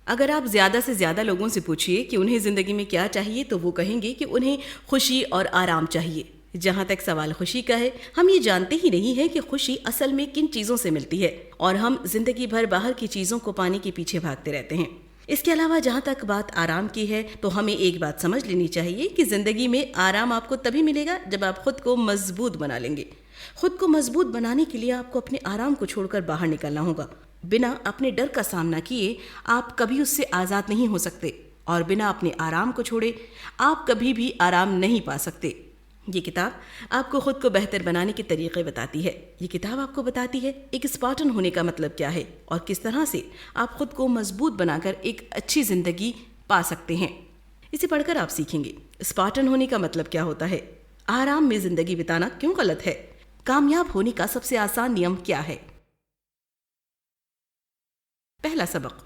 अगर आप ज़्यादा से ज़्यादा लोगों से पूछिए कि उन्हें ज़िंदगी में क्या चाहिए तो वो कहेंगे कि उन्हें खुशी और आराम चाहिए। जहाँ तक सवाल खुशी का है, हम ये जानते ही नहीं है कि खुशी असल में किन चीज़ों से मिलती है और हम जिंदगी भर बाहर की चीज़ों को पाने के पीछे भागते रहते हैं। इसके अलावा जहाँ तक बात आराम की है तो हमें एक बात समझ लेनी चाहिए कि ज़िंदगी में आराम आपको तभी मिलेगा जब आप खुद को मजबूत बना लेंगे। खुद को मजबूत बनाने के लिए आपको अपने आराम को छोड़कर बाहर निकलना होगा। बिना अपने डर का सामना किए आप कभी उससे आज़ाद नहीं हो सकते और बिना अपने आराम को छोड़े आप कभी भी आराम नहीं पा सकते। ये किताब आपको खुद को बेहतर बनाने के तरीके बताती है। ये किताब आपको बताती है एक स्पार्टन होने का मतलब क्या है और किस तरह से आप खुद को मजबूत बनाकर एक अच्छी जिंदगी पा सकते हैं। इसे पढ़कर आप सीखेंगे स्पार्टन होने का मतलब क्या होता है, आराम में जिंदगी बिताना क्यों गलत है, कामयाब होने का सबसे आसान नियम क्या है। पहला सबक,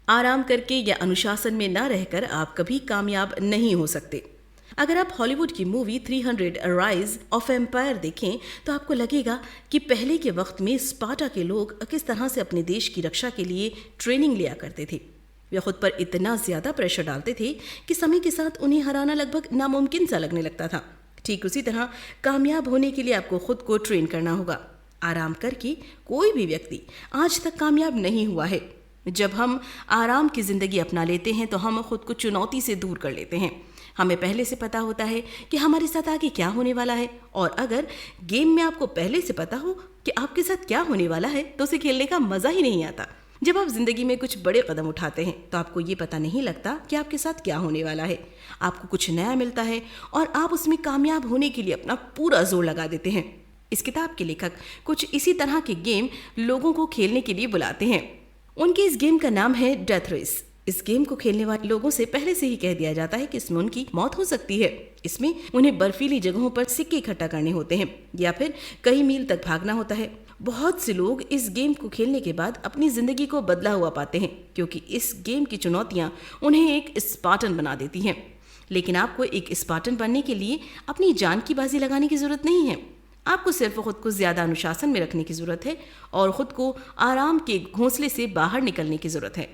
आराम करके या अनुशासन में ना रहकर आप कभी कामयाब नहीं हो सकते। अगर आप हॉलीवुड की मूवी 300 राइज ऑफ एम्पायर देखें तो आपको लगेगा कि पहले के वक्त में स्पार्टा के लोग किस तरह से अपने देश की रक्षा के लिए ट्रेनिंग लिया करते थे। वे खुद पर इतना ज़्यादा प्रेशर डालते थे कि समय के साथ उन्हें हराना लगभग नामुमकिन सा लगने लगता था। ठीक उसी तरह कामयाब होने के लिए आपको खुद को ट्रेन करना होगा। आराम करके कोई भी व्यक्ति आज तक कामयाब नहीं हुआ है। जब हम आराम की ज़िंदगी अपना लेते हैं तो हम खुद को चुनौती से दूर कर लेते हैं। हमें पहले से पता होता है कि हमारे साथ आगे क्या होने वाला है, और अगर गेम में आपको पहले से पता हो कि आपके साथ क्या होने वाला है तो उसे खेलने का मज़ा ही नहीं आता। जब आप जिंदगी में कुछ बड़े कदम उठाते हैं तो आपको ये पता नहीं लगता कि आपके साथ क्या होने वाला है। आपको कुछ नया मिलता है और आप उसमें कामयाब होने के लिए अपना पूरा जोर लगा देते हैं। इस किताब के लेखक कुछ इसी तरह के गेम लोगों को खेलने के लिए बुलाते हैं। उनके इस गेम का नाम है डेथ रेस। इस गेम को खेलने वाले लोगों से पहले से ही कह दिया जाता है कि इसमें उनकी मौत हो सकती है। इसमें उन्हें बर्फीली जगहों पर सिक्के इकट्ठा करने होते हैं या फिर कई मील तक भागना होता है। बहुत से लोग इस गेम को खेलने के बाद अपनी जिंदगी को बदला हुआ पाते हैं क्योंकि इस गेम की चुनौतियां उन्हें एक स्पार्टन बना देती हैं। लेकिन आपको एक स्पार्टन बनने के लिए अपनी जान की बाजी लगाने की जरूरत नहीं है। आपको सिर्फ खुद को ज्यादा अनुशासन में रखने की जरूरत है और खुद को आराम के घोंसले से बाहर निकलने की जरूरत है।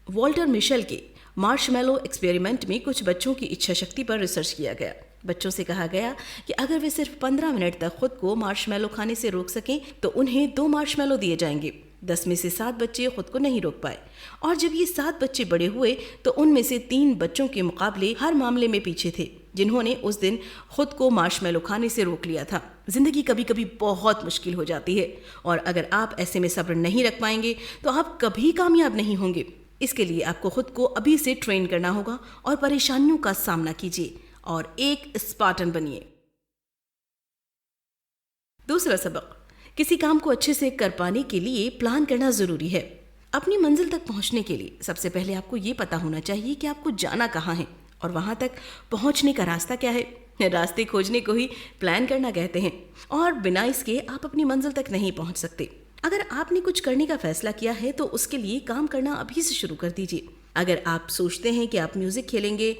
वॉल्टर मिशेल के मार्शमैलो एक्सपेरिमेंट में कुछ बच्चों की इच्छा शक्ति पर रिसर्च किया गया। बच्चों से कहा गया कि अगर वे सिर्फ 15 मिनट तक खुद को मार्शमैलो खाने से रोक सकें तो उन्हें 2 मार्शमैलो दिए जाएंगे। 10 में से 7 बच्चे खुद को नहीं रोक पाए और जब ये 7 बच्चे बड़े हुए तो उनमें से 3 बच्चों के मुकाबले हर मामले में पीछे थे जिन्होंने उस दिन खुद को मार्शमैलो खाने से रोक लिया था। जिंदगी कभी कभी बहुत मुश्किल हो जाती है और अगर आप ऐसे में सब्र नहीं रख पाएंगे तो आप कभी कामयाब नहीं होंगे। इसके लिए आपको खुद को अभी से ट्रेन करना होगा और परेशानियों का सामना कीजिए और एक स्पार्टन बनिए। दूसरा सबक, किसी काम को अच्छे से कर पाने के लिए प्लान करना जरूरी है। अपनी मंजिल तक पहुंचने के लिए सबसे पहले आपको ये पता होना चाहिए कि आपको जाना कहाँ है और वहां तक पहुंचने का रास्ता क्या है। रास्ते खोजने को ही प्लान करना कहते हैं और बिना इसके आप अपनी मंजिल तक नहीं पहुंच सकते। अगर आपने कुछ करने का फैसला किया है तो उसके लिए काम करना अभी से शुरू कर दीजिए। अगर आप सोचते हैं कि आप म्यूजिक खेलेंगे,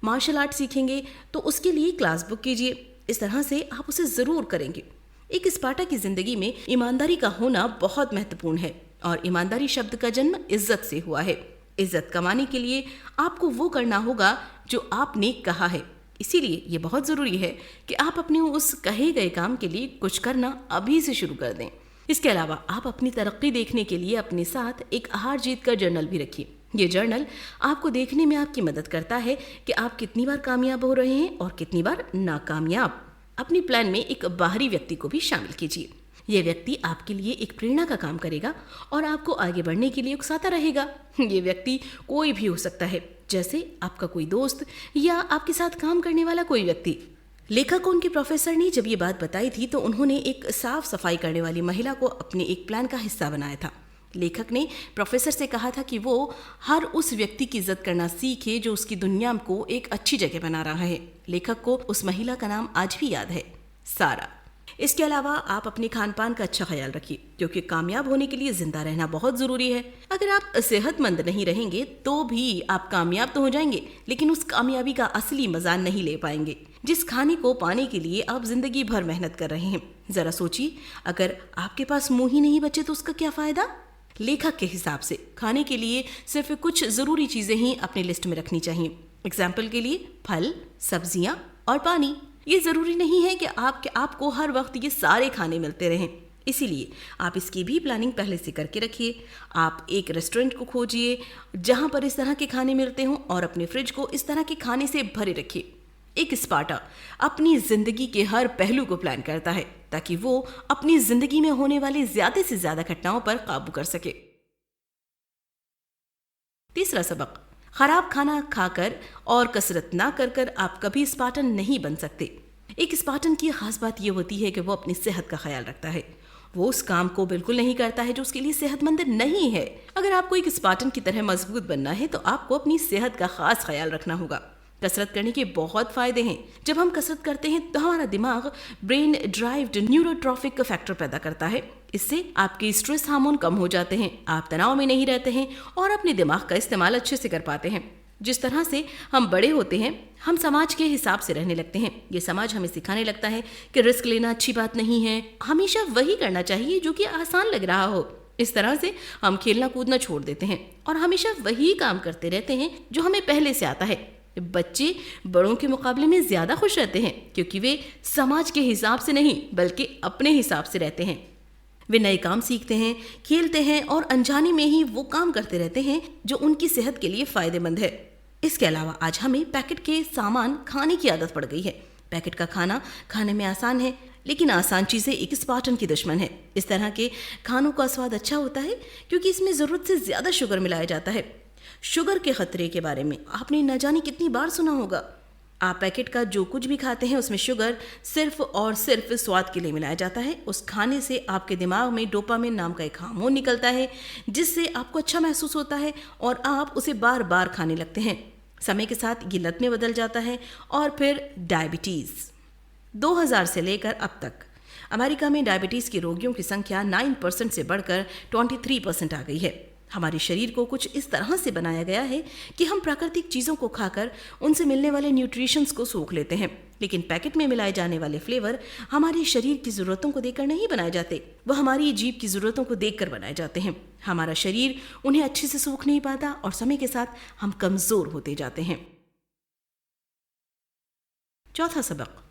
मार्शल आर्ट सीखेंगे तो उसके लिए क्लास बुक कीजिए। इस तरह से आप उसे जरूर करेंगे। एक स्पार्टा की जिंदगी में ईमानदारी का होना बहुत महत्वपूर्ण है और ईमानदारी शब्द का जन्म इज्जत से हुआ है। इज्जत कमाने के लिए आपको वो करना होगा जो आपने कहा है। इसीलिए ये बहुत जरूरी है कि आप अपने उस कहे गए काम के लिए कुछ करना अभी से शुरू कर दें। इसके अलावा आप अपनी तरक्की देखने के लिए अपने साथ एक हार जीत का जर्नल भी रखिए। ये जर्नल आपको देखने में आपकी मदद करता है कि आप कितनी बार कामयाब हो रहे हैं और कितनी बार नाकामयाब। अपनी प्लान में एक बाहरी व्यक्ति को भी शामिल कीजिए। यह व्यक्ति आपके लिए एक प्रेरणा का काम करेगा और आपको आगे बढ़ने के लिए उकसाता रहेगा। ये व्यक्ति कोई भी हो सकता है, जैसे आपका कोई दोस्त या आपके साथ काम करने वाला कोई व्यक्ति। लेखक को उनके प्रोफेसर ने जब ये बात बताई थी तो उन्होंने एक साफ सफाई करने वाली महिला को अपने एक प्लान का हिस्सा बनाया था। लेखक ने प्रोफेसर से कहा था कि वो हर उस व्यक्ति की इज्जत करना सीखे जो उसकी दुनिया को एक अच्छी जगह बना रहा है। लेखक को उस महिला का नाम आज भी याद है, सारा। इसके अलावा आप अपने खान पान का अच्छा ख्याल रखिए क्योंकि कामयाब होने के लिए जिंदा रहना बहुत जरूरी है। अगर आप सेहतमंद नहीं रहेंगे तो भी आप कामयाब तो हो जाएंगे लेकिन उस कामयाबी का असली मजा नहीं ले पाएंगे जिस खाने को पाने के लिए आप जिंदगी भर मेहनत कर रहे हैं। जरा सोचिए, अगर आपके पास मुंह ही नहीं बचे तो उसका क्या फायदा। लेखक के हिसाब से खाने के लिए सिर्फ कुछ ज़रूरी चीज़ें ही अपनी लिस्ट में रखनी चाहिए। एग्जाम्पल के लिए फल, सब्जियां और पानी। ये ज़रूरी नहीं है कि आपको हर वक्त ये सारे खाने मिलते रहें, इसीलिए आप इसकी भी प्लानिंग पहले से करके रखिए। आप एक रेस्टोरेंट को खोजिए जहां पर इस तरह के खाने मिलते हों और अपने फ्रिज को इस तरह के खाने से भरे रखिए। एक स्पार्टा अपनी जिंदगी के हर पहलू को प्लान करता है ताकि वो अपनी जिंदगी में होने वाली ज्यादा से ज्यादा घटनाओं पर काबू कर सके। तीसरा सबक, खराब खाना खाकर और कसरत ना कर आप कभी स्पार्टन नहीं बन सकते। एक स्पार्टन की खास बात यह होती है कि वो अपनी सेहत का ख्याल रखता है। वो उस काम को बिल्कुल नहीं करता है जो उसके लिए सेहतमंद नहीं है। अगर आपको एक स्पार्टन की तरह मजबूत बनना है तो आपको अपनी सेहत का खास ख्याल रखना होगा। कसरत करने के बहुत फायदे हैं। जब हम कसरत करते हैं तो हमारा दिमाग ब्रेन ड्राइव्ड न्यूरोट्रॉफिक फैक्टर पैदा करता है। इससे आपके स्ट्रेस हार्मोन कम हो जाते हैं, आप तनाव में नहीं रहते हैं और अपने दिमाग का इस्तेमाल अच्छे से कर पाते हैं। जिस तरह से हम बड़े होते हैं हम समाज के हिसाब से रहने लगते हैं। ये समाज हमें सिखाने लगता है कि रिस्क लेना अच्छी बात नहीं है, हमेशा वही करना चाहिए जो कि आसान लग रहा हो। इस तरह से हम खेलना कूदना छोड़ देते हैं और हमेशा वही काम करते रहते हैं जो हमें पहले से आता है। बच्चे बड़ों के मुकाबले में ज्यादा खुश रहते हैं क्योंकि वे समाज के हिसाब से नहीं बल्कि अपने हिसाब से रहते हैं। वे नए काम सीखते हैं, खेलते हैं और अनजाने में ही वो काम करते रहते हैं जो उनकी सेहत के लिए फायदेमंद है। इसके अलावा आज हमें पैकेट के सामान खाने की आदत पड़ गई है। पैकेट का खाना खाने में आसान है लेकिन आसान चीज़ें एक स्पार्टन की दुश्मन है। इस तरह के खानों का स्वाद अच्छा होता है क्योंकि इसमें ज़रूरत से ज़्यादा शुगर मिलाया जाता है। शुगर के खतरे के बारे में आपने न जाने कितनी बार सुना होगा। आप पैकेट का जो कुछ भी खाते हैं उसमें शुगर सिर्फ और सिर्फ स्वाद के लिए मिलाया जाता है। उस खाने से आपके दिमाग में डोपामिन नाम का एक हार्मोन निकलता है जिससे आपको अच्छा महसूस होता है और आप उसे बार बार खाने लगते हैं। समय के साथ ये लत में बदल जाता है और फिर डायबिटीज़। 2000 से लेकर अब तक अमेरिका में डायबिटीज़ के रोगियों की संख्या 9% से बढ़कर 23% आ गई है। हमारे शरीर को कुछ इस तरह से बनाया गया है कि हम प्राकृतिक चीज़ों को खाकर उनसे मिलने वाले न्यूट्रिशंस को सोख लेते हैं, लेकिन पैकेट में मिलाए जाने वाले फ्लेवर हमारे शरीर की ज़रूरतों को देखकर नहीं बनाए जाते, वह हमारी जीभ की ज़रूरतों को देखकर बनाए जाते हैं। हमारा शरीर उन्हें अच्छे से सोख नहीं पाता और समय के साथ हम कमज़ोर होते जाते हैं। चौथा सबक,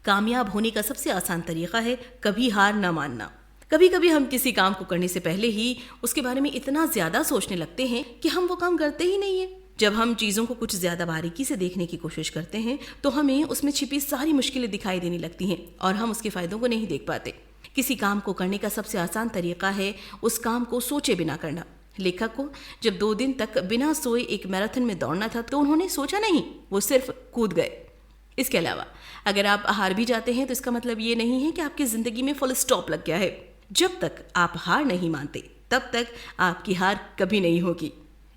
कामयाब होने का सबसे आसान तरीका है कभी हार न मानना। कभी कभी हम किसी काम को करने से पहले ही उसके बारे में इतना ज्यादा सोचने लगते हैं कि हम वो काम करते ही नहीं है। जब हम चीज़ों को कुछ ज्यादा बारीकी से देखने की कोशिश करते हैं तो हमें उसमें छिपी सारी मुश्किलें दिखाई देने लगती हैं और हम उसके फायदों को नहीं देख पाते। किसी काम को करने का सबसे आसान तरीका है उस काम को सोचे बिना करना। लेखक को जब 2 दिन तक बिना सोए एक मैराथन में दौड़ना था तो उन्होंने सोचा नहीं, वो सिर्फ कूद गए। इसके अलावा अगर आप हार भी जाते हैं तो इसका मतलब ये नहीं है कि आपकी जिंदगी में फुल स्टॉप लग गया है। जब तक आप हार नहीं मानते तब तक आपकी हार कभी नहीं होगी।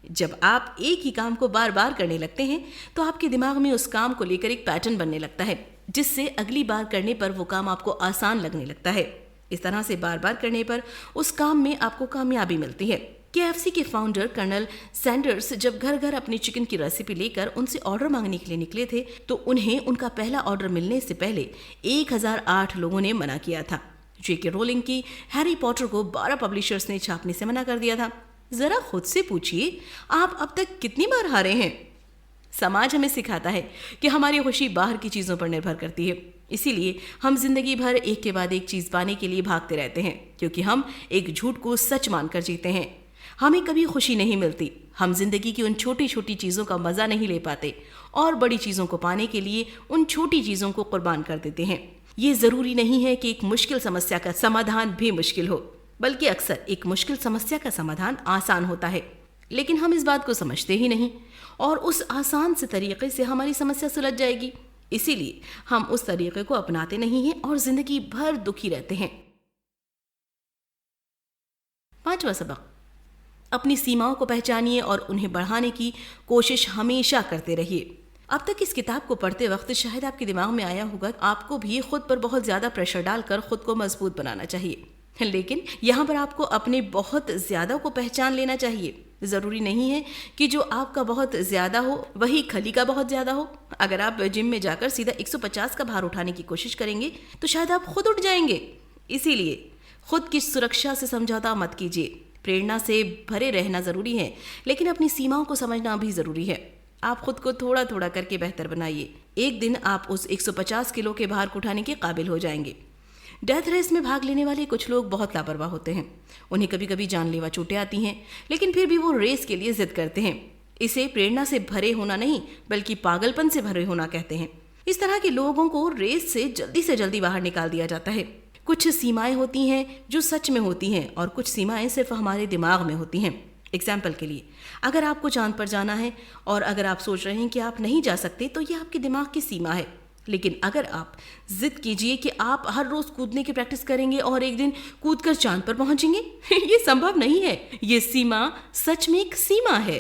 जब आप एक ही काम को बार बार करने लगते हैं तो आपके दिमाग में उस काम को लेकर एक पैटर्न बनने लगता है जिससे अगली बार करने पर वो काम आपको आसान लगने लगता है। इस तरह से बार बार करने पर उस काम में आपको कामयाबी मिलती है। KFC के फाउंडर कर्नल सैंडर्स जब घर घर अपनी चिकन की रेसिपी लेकर उनसे ऑर्डर मांगने के लिए निकले थे तो उन्हें उनका पहला ऑर्डर मिलने से पहले 1008 लोगों ने मना किया था। J.K. रोलिंग की हैरी पॉटर को 12 पब्लिशर्स ने छापने से मना कर दिया था। जरा खुद से पूछिए आप अब तक कितनी बार हारे हैं। समाज हमें सिखाता है कि हमारी खुशी बाहर की चीज़ों पर निर्भर करती है, इसीलिए हम जिंदगी भर एक के बाद एक चीज़ पाने के लिए भागते रहते हैं क्योंकि हम एक झूठ को सच मानकर जीते हैं। हमें कभी खुशी नहीं मिलती, हम जिंदगी की उन छोटी छोटी चीज़ों का मज़ा नहीं ले पाते और बड़ी चीज़ों को पाने के लिए उन छोटी चीज़ों को कुर्बान कर देते हैं। ये ज़रूरी नहीं है कि एक मुश्किल समस्या का समाधान भी मुश्किल हो, बल्कि अक्सर एक मुश्किल समस्या का समाधान आसान होता है, लेकिन हम इस बात को समझते ही नहीं और उस आसान से तरीके से हमारी समस्या सुलझ जाएगी। इसीलिए हम उस तरीके को अपनाते नहीं हैं और जिंदगी भर दुखी रहते हैं। 5वां सबक, अपनी सीमाओं को पहचानिए और उन्हें बढ़ाने की कोशिश हमेशा करते रहिए। अब तक इस किताब को पढ़ते वक्त शायद आपके दिमाग में आया होगा आपको भी खुद पर बहुत ज़्यादा प्रेशर डालकर खुद को मजबूत बनाना चाहिए, लेकिन यहाँ पर आपको अपने बहुत ज़्यादा को पहचान लेना चाहिए। ज़रूरी नहीं है कि जो आपका बहुत ज़्यादा हो वही खली का बहुत ज़्यादा हो। अगर आप जिम में जाकर सीधा 150 का भार उठाने की कोशिश करेंगे तो शायद आप खुद उठ जाएंगे। इसीलिए खुद की सुरक्षा से समझौता मत कीजिए। प्रेरणा से भरे रहना जरूरी है, लेकिन अपनी सीमाओं को समझना भी जरूरी है। आप खुद को थोड़ा थोड़ा करके बेहतर बनाइए। एक दिन आप उस 150 किलो के भार को उठाने के काबिल हो जाएंगे। डेथ रेस में भाग लेने वाले कुछ लोग बहुत लापरवाह होते हैं। उन्हें कभी कभी जानलेवा चोटें आती हैं, लेकिन फिर भी वो रेस के लिए जिद करते हैं। इसे प्रेरणा से भरे होना नहीं, बल्कि पागलपन से भरे होना कहते हैं। इस तरह के लोगों को रेस से जल्दी बाहर निकाल दिया जाता है। कुछ सीमाएं होती हैं जो सच में होती हैं, और कुछ सीमाएं सिर्फ हमारे दिमाग में होती हैं। एग्जाम्पल के लिए, अगर आपको चांद पर जाना है और अगर आप सोच रहे हैं कि आप नहीं जा सकते, तो यह आपके दिमाग की सीमा है। लेकिन अगर आप जिद कीजिए कि आप हर रोज कूदने की प्रैक्टिस करेंगे और एक दिन कूदकर चांद पर पहुंचेंगे, ये संभव नहीं है। ये सीमा सच में एक सीमा है।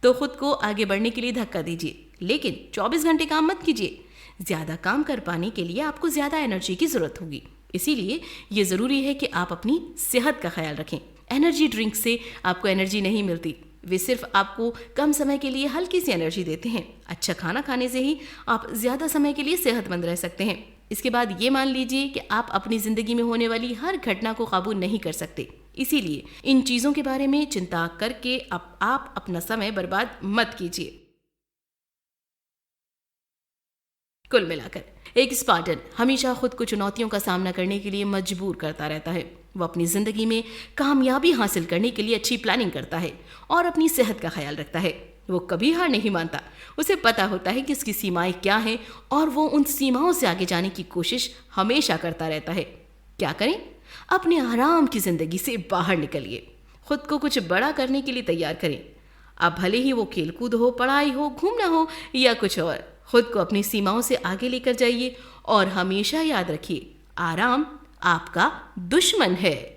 तो खुद को आगे बढ़ने के लिए धक्का दीजिए, लेकिन 24 घंटे काम मत कीजिए। ज्यादा काम कर पाने के लिए आपको ज्यादा एनर्जी की जरूरत होगी। इसीलिए ये जरूरी है कि आप अपनी सेहत का ख्याल रखें। एनर्जी ड्रिंक से आपको एनर्जी नहीं मिलती, वे सिर्फ आपको कम समय के लिए हल्की सी एनर्जी देते हैं। अच्छा खाना खाने से ही आप ज्यादा समय के लिए सेहतमंद रह सकते हैं। इसके बाद ये मान लीजिए कि आप अपनी जिंदगी में होने वाली हर घटना को काबू नहीं कर सकते। इसीलिए इन चीजों के बारे में चिंता करके आप अपना समय बर्बाद मत कीजिए। कुल मिलाकर एक स्पार्टन हमेशा खुद को चुनौतियों का सामना करने के लिए मजबूर करता रहता है। वो अपनी जिंदगी में कामयाबी हासिल करने के लिए अच्छी प्लानिंग करता है और अपनी सेहत का ख्याल रखता है। वो कभी हार नहीं मानता। उसे पता होता है कि उसकी सीमाएं क्या हैं और वो उन सीमाओं से आगे जाने की कोशिश हमेशा करता रहता है। क्या करें? अपने आराम की जिंदगी से बाहर निकलिए। खुद को कुछ बड़ा करने के लिए तैयार करें। अब भले ही वो खेलकूद हो, पढ़ाई हो, घूमना हो या कुछ और, खुद को अपनी सीमाओं से आगे लेकर जाइए और हमेशा याद रखिए, आराम आपका दुश्मन है।